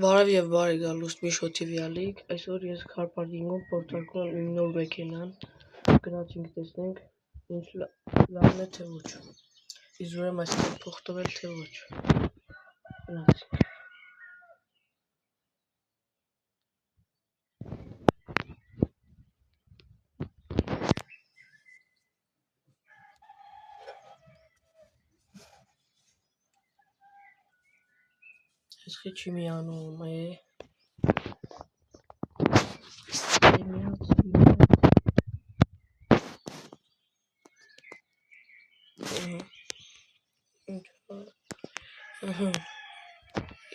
Բարև եւ բարի գալուստ Միշո TV ալիք, այսօր ես car parking-ում փորձարկում եմ իմ նոր մեքենան, գնացինք տեսնենք ինչ լավն է թե ոչ, իսկ ուրեմն այստեղ փող տվել թե ոչ, գնացինք։ Այս խիչի միանում է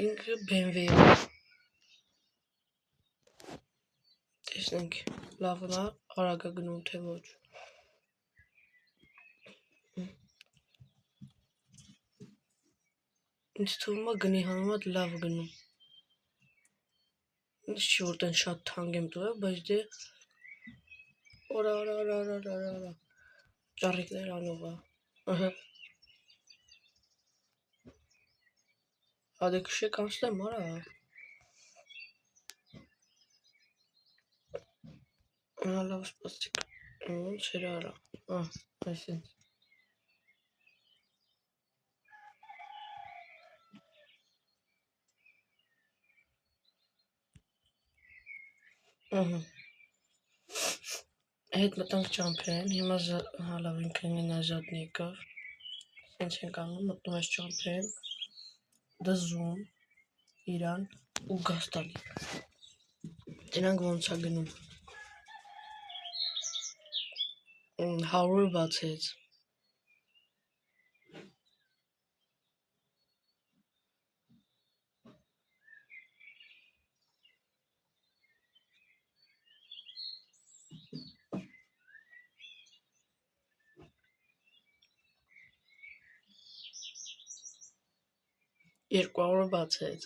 ինքը BMW է, տեսնենք լավն է, արագ է գնում թե ոչ։ Ինձ թվում է գնի համեմատ լավ գնում։ Ինձ չի որ տեն շատ թանկ եմ տվել, բայց դե օրա ճառիկներ անող է։ Հադե քշեք անցնեմ, արա։ Լավ սպասեք, ոնց էր արա, այսինքն։ Հետ մտանք ճամփեն, հիմա լավ ինքն ինքնին ազատն եկավ, սենց ենք անում, մտնում ես ճամփեն, դզում, իրան ու գազ տալի, տենանք ոնց է գնում, 100-ը բացեց, երկու բացեց,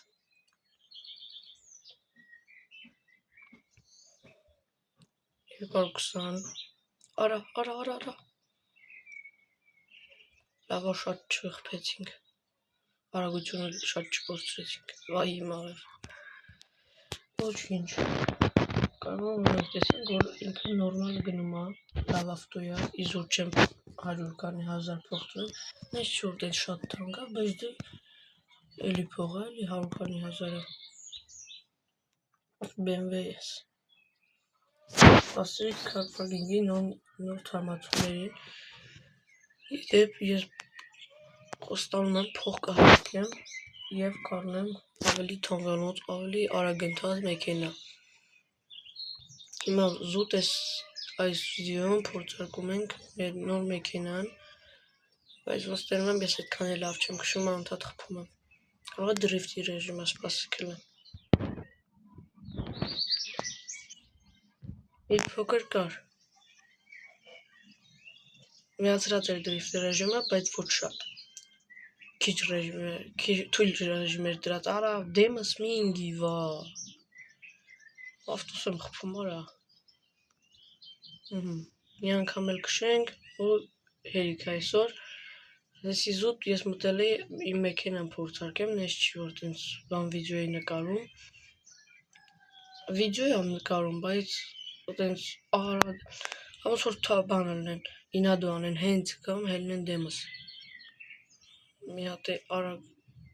220, արա, լավ շատ չխփեցինք, արագությունը շատ չկորցրեցինք, վայ հիմա ոչինչ, կարող ենք տեսնել, որ ինքը նորմալ գնում է, լավ ավտո է, իսկ որ չեմ 100 քանի 1000 փող տվել, մեզ չի որ տեն շատ թանկ է, բայց դե էլի փող է, էլի 100 քանի 1000-ը, BMW ես, սպասեք car parking-ի նոր թարմացումներին, իդեպ ես խոստանում եմ փող կհատկեմ և կանեմ ավելի թանկանոց, ավելի արագընթաց մեքենա, հիմա զուտ այս վիդեոյում փորձարկում ենք մեր նոր մեքենան, բայց ոնց տենում եմ ես այդքան լավ չեմ քշում, անդադ խփում եմ, կարող է դրիֆտի ռեժիմը սպասեք հլը, իր փոքր կար, միացրած էր դրիֆտի ռեժիմը, բայց ոչ շատ, քիչ թույլ ռեժիմ էր դրած, արա դեմս մի ինգի վա, ավտոս եմ խփում արա, մի անգամ էլ քշենք ու հերիք այսօր, դեսի զուտ ես մտել էի իմ մեքենան փորձարկեմ, ես չի որ տենց բան վիդեո էի նկարում, բայց տենց արագ, ոնց որ բան ալնեն, ինադո անեն, հենց կամ հելնեն դեմս, մի հատ է արագ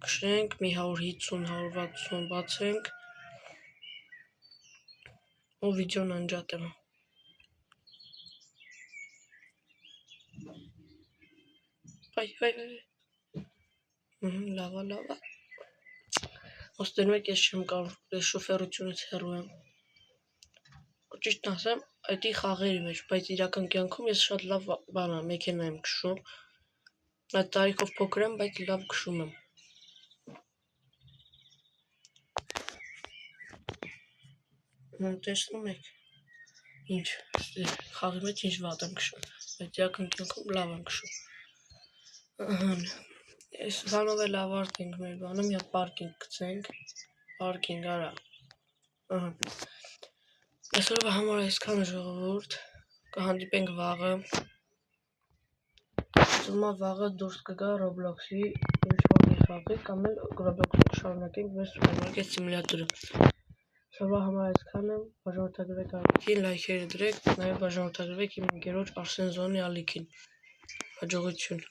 քշենք, մի 150-160 բացենք, ու վիդեոն անջատեմ, լավա, ոնց տենում եք ես չեմ կարող, ես շոֆերությունից հեռու եմ, ճիշտն ասեմ, այդի խաղերի մեջ, բայց իրական կյանքում ես շատ լավ բան եմ, մեքենա եմ քշում, այդ տարիքով փոքր եմ, բայց լավ քշում եմ, տեսնում եք, ինչ, խաղի մեջ ինչ վատ եմ քշում, բայց իրական կյանքում լավ եմ քշում, ես բանով էլ ավարտենք մեր բանը, մի հատ պարկինգ գցենք, արա, այսօրվա համար այսքան ժողովուրդ, կհանդիպենք վաղը, ծումա վաղը դուրս կգա Roblox-ի ինչ որ մի խաղի կամ էլ Roblox շարունակենք մեր սուպերմարկետ սիմուլյատորը։ Սովորաբար համար այսքանը, բաժանորդագրվեք ալիքին, լայքերը դրեք, նաև բաժանորդագրվեք իմ ընկերոջ Արսեն Զոնի ալիքին։ Հաջողություն։